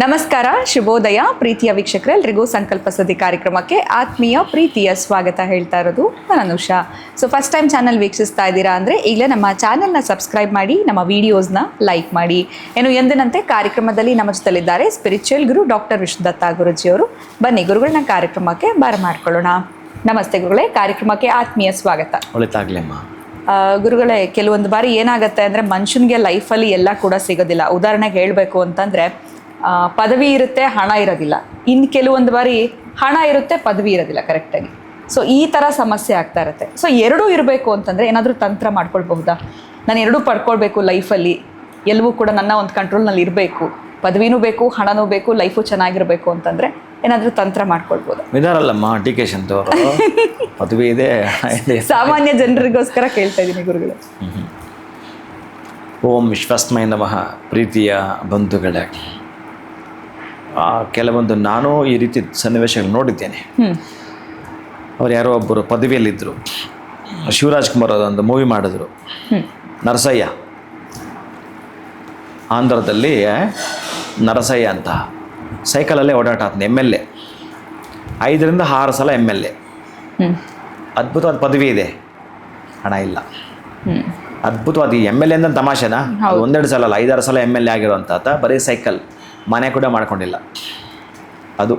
ನಮಸ್ಕಾರ, ಶುಭೋದಯ ಪ್ರೀತಿಯ ವೀಕ್ಷಕರೇ, ಎಲ್ರಿಗೂ ಸಂಕಲ್ಪ ಸುದ್ದಿ ಕಾರ್ಯಕ್ರಮಕ್ಕೆ ಆತ್ಮೀಯ ಪ್ರೀತಿಯ ಸ್ವಾಗತ ಹೇಳ್ತಾ ಇರೋದು ನಾನು Anusha. So first time channel ವೀಕ್ಷಿಸ್ತಾ ಇದ್ದೀರಾ ಅಂದರೆ ಈಗಲೇ ನಮ್ಮ ಚಾನಲ್ನ ಸಬ್ಸ್ಕ್ರೈಬ್ ಮಾಡಿ, ನಮ್ಮ ವಿಡಿಯೋಸ್ನ ಲೈಕ್ ಮಾಡಿ. ಎಂದಿನಂತೆ ಕಾರ್ಯಕ್ರಮದಲ್ಲಿ ನಮ್ಮ ಜೊತೆಲಿದ್ದಾರೆ ಸ್ಪಿರಿಚುವಲ್ ಗುರು ಡಾಕ್ಟರ್ ವಿಷ್ಣುದತ್ತ ಗುರುಜಿಯವರು. ಬನ್ನಿ ಗುರುಗಳನ್ನ ಕಾರ್ಯಕ್ರಮಕ್ಕೆ ಬರಮಾಡ್ಕೊಳ್ಳೋಣ. ನಮಸ್ತೆ ಗುರುಗಳೇ, ಕಾರ್ಯಕ್ರಮಕ್ಕೆ ಆತ್ಮೀಯ ಸ್ವಾಗತ. ಒಳ್ಳೆದಾಗ್ಲಮ್ಮ. ಗುರುಗಳೇ, ಕೆಲವೊಂದು ಬಾರಿ ಏನಾಗುತ್ತೆ ಅಂದರೆ ಮನುಷ್ಯನಿಗೆ ಲೈಫಲ್ಲಿ ಎಲ್ಲ ಕೂಡ ಸಿಗೋದಿಲ್ಲ. ಉದಾಹರಣೆಗೆ ಹೇಳಬೇಕು ಅಂತಂದರೆ ಪದವಿ ಇರುತ್ತೆ, ಹಣ ಇರೋದಿಲ್ಲ. ಇನ್ನು ಕೆಲವೊಂದು ಬಾರಿ ಹಣ ಇರುತ್ತೆ, ಪದವಿ ಇರೋದಿಲ್ಲ ಕರೆಕ್ಟಾಗಿ. ಸೊ ಈ ಥರ ಸಮಸ್ಯೆ ಆಗ್ತಾ ಇರುತ್ತೆ. ಸೊ ಎರಡೂ ಇರಬೇಕು ಅಂತಂದರೆ ಏನಾದರೂ ತಂತ್ರ ಮಾಡ್ಕೊಳ್ಬಹುದಾ? ನಾನು ಎರಡೂ ಪಡ್ಕೊಳ್ಬೇಕು ಲೈಫಲ್ಲಿ, ಎಲ್ಲವೂ ಕೂಡ ನನ್ನ ಒಂದು ಕಂಟ್ರೋಲ್ನಲ್ಲಿ ಇರಬೇಕು, ಪದವಿನೂ ಬೇಕು, ಹಣನೂ ಬೇಕು, ಲೈಫು ಚೆನ್ನಾಗಿರಬೇಕು ಅಂತಂದರೆ ಏನಾದರೂ ತಂತ್ರ ಮಾಡ್ಕೊಳ್ಬೋದು? ಇದಾರಲ್ಲಮ್ಮ ಟೀಕೇಶ್ ಅವರು ಪದವಿ ಇದೆ. ಸಾಮಾನ್ಯ ಜನರಿಗೋಸ್ಕರ ಕೇಳ್ತಾ ಇದ್ದೀನಿ ಗುರುಗಳು. ಓಂ ವಿಶ್ವಸ್ಮೈ ನಮಃ. ಪ್ರೀತಿಯ ಬಂಧುಗಳೇ, ಕೆಲವೊಂದು ನಾನು ಈ ರೀತಿ ಸನ್ನಿವೇಶಗಳು ನೋಡಿದ್ದೇನೆ. ಅವ್ರು ಯಾರೋ ಒಬ್ಬರು ಪದವಿಯಲ್ಲಿದ್ದರು. ಶಿವರಾಜ್ ಕುಮಾರ್ ಅದೊಂದು ಮೂವಿ ಮಾಡಿದ್ರು, ನರಸಯ್ಯ. ಆಂಧ್ರದಲ್ಲಿ ನರಸಯ್ಯ ಅಂತ ಸೈಕಲಲ್ಲೇ ಓಡಾಟ ಆತನ MLA, 5 ರಿಂದ 6 ಸಲ MLA. ಅದ್ಭುತವಾದ ಪದವಿ ಇದೆ, ಹಣ ಇಲ್ಲ. ಅದ್ಭುತವಾದ MLA ಅಂತ ತಮಾಷೆನಾ? 1-2 ಸಲ ಅಲ್ಲ, 5-6 ಸಲ MLA ಆಗಿರುವಂಥ ಆತ ಬರೀ ಸೈಕಲ್, ಮನೆ ಕೂಡ ಮಾಡ್ಕೊಂಡಿಲ್ಲ. ಅದು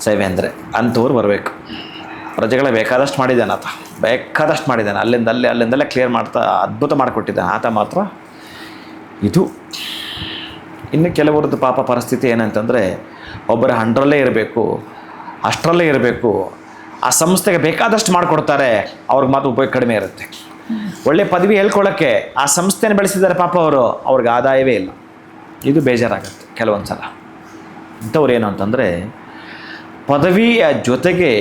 ಸೇವೆ ಅಂದರೆ ಅಂಥವ್ರು ಬರಬೇಕು. ಪ್ರಜೆಗಳ ಬೇಕಾದಷ್ಟು ಮಾಡಿದ್ದಾನೆ ಆತ, ಬೇಕಾದಷ್ಟು ಮಾಡಿದ್ದಾನೆ. ಅಲ್ಲಿಂದಲ್ಲೇ ಕ್ಲಿಯರ್ ಮಾಡ್ತಾ ಅದ್ಭುತ ಮಾಡಿಕೊಟ್ಟಿದ್ದಾನೆ ಆತ ಮಾತ್ರ. ಇದು ಇನ್ನು ಕೆಲವರದ್ದು ಪಾಪ ಪರಿಸ್ಥಿತಿ ಏನಂತಂದರೆ, ಒಬ್ಬರ 100ರಲ್ಲೇ ಇರಬೇಕು, ಅಷ್ಟರಲ್ಲೇ ಇರಬೇಕು. ಆ ಸಂಸ್ಥೆಗೆ ಬೇಕಾದಷ್ಟು ಮಾಡಿಕೊಡ್ತಾರೆ, ಅವ್ರಿಗೆ ಮಾತ್ರ ಉಪಯೋಗ ಕಡಿಮೆ ಇರುತ್ತೆ. ಒಳ್ಳೆ ಪದವಿ ಹೇಳ್ಕೊಳ್ಳೋಕ್ಕೆ ಆ ಸಂಸ್ಥೆನ ಬೆಳೆಸಿದ್ದಾರೆ ಪಾಪ ಅವರು, ಅವ್ರಿಗೆ ಆದಾಯವೇ ಇಲ್ಲ. ಇದು ಬೇಜಾರಾಗುತ್ತೆ ಕೆಲವೊಂದು ಸಲ. ಇಂಥವ್ರು ಏನು ಅಂತಂದರೆ, ಪದವಿಯ ಜೊತೆಗೆ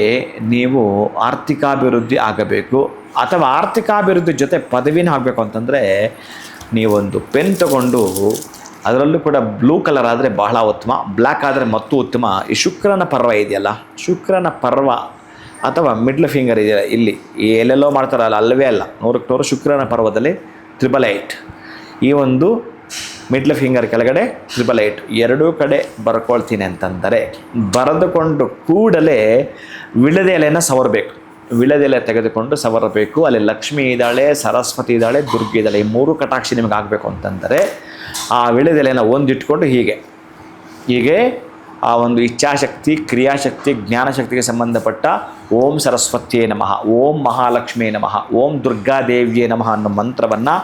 ನೀವು ಆರ್ಥಿಕಾಭಿವೃದ್ಧಿ ಆಗಬೇಕು, ಅಥವಾ ಆರ್ಥಿಕಾಭಿವೃದ್ಧಿ ಜೊತೆ ಪದವಿನ ಆಗಬೇಕು ಅಂತಂದರೆ ನೀವೊಂದು ಪೆನ್ ತಗೊಂಡು, ಅದರಲ್ಲೂ ಕೂಡ ಬ್ಲೂ ಕಲರ್ ಆದರೆ ಬಹಳ ಉತ್ತಮ, ಬ್ಲ್ಯಾಕ್ ಆದರೆ ಮತ್ತೂ ಉತ್ತಮ. ಈ ಶುಕ್ರನ ಪರ್ವ ಇದೆಯಲ್ಲ, ಶುಕ್ರನ ಪರ್ವ ಅಥವಾ ಮಿಡ್ಲ್ ಫಿಂಗರ್ ಇದೆಯಲ್ಲ, ಇಲ್ಲಿ ಎಲ್ಲೆಲ್ಲೋ ಮಾಡ್ತಾರಲ್ಲ, ಅಲ್ಲವೇ ಅಲ್ಲ, 100ಕ್ಕೆ 100 ಶುಕ್ರನ ಪರ್ವದಲ್ಲಿ 888. ಈ ಒಂದು ಮಿಡ್ಲ್ ಫಿಂಗರ್ ಕೆಳಗಡೆ 888 ಎರಡೂ ಕಡೆ ಬರ್ಕೊಳ್ತೀನಿ ಅಂತಂದರೆ, ಬರೆದುಕೊಂಡು ಕೂಡಲೇ ವಿಳೆದೆಲೆಯನ್ನು ಸವರಬೇಕು. ವಿಳೆದೆಲೆ ತೆಗೆದುಕೊಂಡು ಸವರಬೇಕು. ಅಲ್ಲಿ ಲಕ್ಷ್ಮಿ ಇದ್ದಾಳೆ, ಸರಸ್ವತಿ ಇದ್ದಾಳೆ, ದುರ್ಗಿ ಇದ್ದಾಳೆ. ಈ 3 ಕಟಾಕ್ಷಿ ನಿಮಗೆ ಆಗಬೇಕು ಅಂತಂದರೆ ಆ ವಿಳೆದೆಲೆಯನ್ನು ಒಂದಿಟ್ಕೊಂಡು ಹೀಗೆ ಆ ಒಂದು ಇಚ್ಛಾಶಕ್ತಿ, ಕ್ರಿಯಾಶಕ್ತಿ, ಜ್ಞಾನಶಕ್ತಿಗೆ ಸಂಬಂಧಪಟ್ಟ ಓಂ ಸರಸ್ವತಿಯೇ ನಮಃ, ಓಂ ಮಹಾಲಕ್ಷ್ಮಿಯೇ ನಮಃ, ಓಂ ದುರ್ಗಾದೇವಿಯೇ ನಮಃ ಅನ್ನೋ ಮಂತ್ರವನ್ನು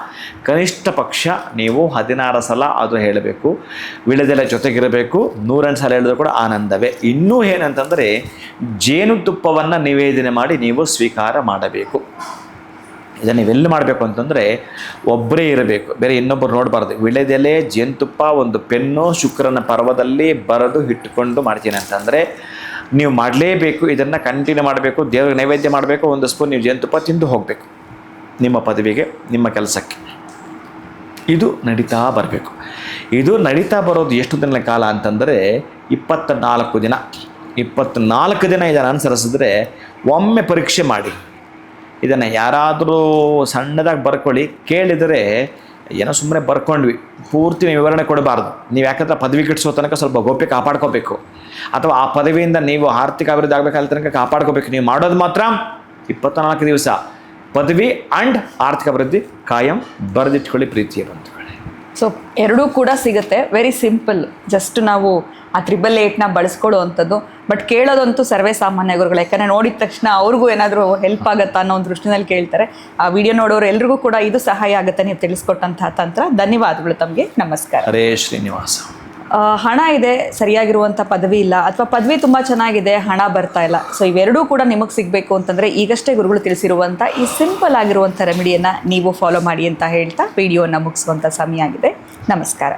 ಕನಿಷ್ಠ ಪಕ್ಷ ನೀವು 16 ಸಲ ಅದು ಹೇಳಬೇಕು. ವಿಳೆದೆಲೆ ಜೊತೆಗಿರಬೇಕು. 108 ಸಲ ಹೇಳಿದ್ರು ಕೂಡ ಆನಂದವೇ. ಇನ್ನೂ ಏನಂತಂದರೆ, ಜೇನುತುಪ್ಪವನ್ನು ನಿವೇದನೆ ಮಾಡಿ ನೀವು ಸ್ವೀಕಾರ ಮಾಡಬೇಕು. ಇದನ್ನು ನೀವೆಲ್ಲಿ ಮಾಡಬೇಕು ಅಂತಂದರೆ ಒಬ್ಬರೇ ಇರಬೇಕು, ಬೇರೆ ಇನ್ನೊಬ್ಬರು ನೋಡಬಾರ್ದು. ವಿಳೆದೆಲೆ, ಜೇನುತುಪ್ಪ, ಒಂದು ಪೆನ್ನು, ಶುಕ್ರನ ಪರ್ವದಲ್ಲಿ ಬರೆದು ಇಟ್ಟುಕೊಂಡು ಮಾಡ್ತೀನಿ ಅಂತಂದರೆ ನೀವು ಮಾಡಲೇಬೇಕು. ಇದನ್ನು ಕಂಟಿನ್ಯೂ ಮಾಡಬೇಕು. ದೇವರಿಗೆ ನೈವೇದ್ಯ ಮಾಡಬೇಕು. 1 ಸ್ಪೂನ್ ನೀವು ಜೇನುತುಪ್ಪ ತಿಂದು ಹೋಗಬೇಕು ನಿಮ್ಮ ಪದವಿಗೆ, ನಿಮ್ಮ ಕೆಲಸಕ್ಕೆ. ಇದು ನಡೀತಾ ಬರಬೇಕು. ಇದು ನಡೀತಾ ಬರೋದು ಎಷ್ಟು ದಿನಗಳ ಕಾಲ ಅಂತಂದರೆ 24 ದಿನ. 24 ದಿನ ಇದನ್ನು ಅನುಸರಿಸಿದ್ರೆ ಒಮ್ಮೆ ಪರೀಕ್ಷೆ ಮಾಡಿ. ಇದನ್ನು ಯಾರಾದರೂ ಸಣ್ಣದಾಗಿ ಬರ್ಕೊಳ್ಳಿ. ಕೇಳಿದರೆ ಏನೋ ಸುಮ್ಮನೆ ಬರ್ಕೊಂಡ್ವಿ, ಪೂರ್ತಿ ವಿವರಣೆ ಕೊಡಬಾರ್ದು. ನೀವು ಯಾಕಂದ್ರೆ ಪದವಿ ಗಿಟ್ಟಿಸೋ ತನಕ ಸ್ವಲ್ಪ ಗೋಪ್ಯ ಕಾಪಾಡ್ಕೋಬೇಕು, ಅಥವಾ ಆ ಪದವಿಯಿಂದ ನೀವು ಆರ್ಥಿಕ ಅಭಿವೃದ್ಧಿ ಆಗಬೇಕಾದ ತನಕ ಕಾಪಾಡ್ಕೋಬೇಕು. ನೀವು ಮಾಡೋದು ಮಾತ್ರ 24 ದಿವಸ ಪದವಿ ಆ್ಯಂಡ್ ಆರ್ಥಿಕ ಅಭಿವೃದ್ಧಿ ಕಾಯಂ. ಬರೆದಿಟ್ಕೊಳ್ಳಿ ಪ್ರೀತಿಯ ಬಂಧುಗಳೇ. ಸೊ ಎರಡೂ ಕೂಡ ಸಿಗುತ್ತೆ. Very simple. ಜಸ್ಟ್ ನಾವು ಆ 888ನ ಬಳಸ್ಕೊಳ್ಳೋ ಅಂಥದ್ದು. ಬಟ್ ಕೇಳೋದಂತೂ ಸರ್ವೇ ಸಾಮಾನ್ಯ ಗುರುಗಳು. ಯಾಕಂದರೆ ನೋಡಿದ ತಕ್ಷಣ ಅವ್ರಿಗೂ ಏನಾದರೂ ಹೆಲ್ಪ್ ಆಗುತ್ತಾ ಅನ್ನೋ ಒಂದು ದೃಷ್ಟಿನಲ್ಲಿ ಕೇಳ್ತಾರೆ. ಆ ವಿಡಿಯೋ ನೋಡೋರು ಎಲ್ರಿಗೂ ಕೂಡ ಇದು ಸಹಾಯ ಆಗುತ್ತೆ ನೀವು ತಿಳಿಸ್ಕೊಟ್ಟಂತಹ ತಂತ್ರ. ಧನ್ಯವಾದಗಳು ತಮಗೆ. ನಮಸ್ಕಾರ. ಹರೇ ಶ್ರೀನಿವಾಸ. ಹಣ ಇದೆ, ಸರಿಯಾಗಿರುವಂಥ ಪದವಿ ಇಲ್ಲ, ಅಥವಾ ಪದವಿ ತುಂಬ ಚೆನ್ನಾಗಿದೆ, ಹಣ ಬರ್ತಾ ಇಲ್ಲ. ಸೊ ಇವೆರಡೂ ಕೂಡ ನಿಮಗೆ ಸಿಗಬೇಕು ಅಂತಂದರೆ ಈಗಷ್ಟೇ ಗುರುಗಳು ತಿಳಿಸಿರುವಂಥ ಈ ಸಿಂಪಲ್ ಆಗಿರುವಂಥ ರೆಮಿಡಿಯನ್ನು ನೀವು ಫಾಲೋ ಮಾಡಿ ಅಂತ ಹೇಳ್ತಾ ವಿಡಿಯೋನ ಮುಗಿಸುವಂಥ ಸಮಯ ಆಗಿದೆ. ನಮಸ್ಕಾರ.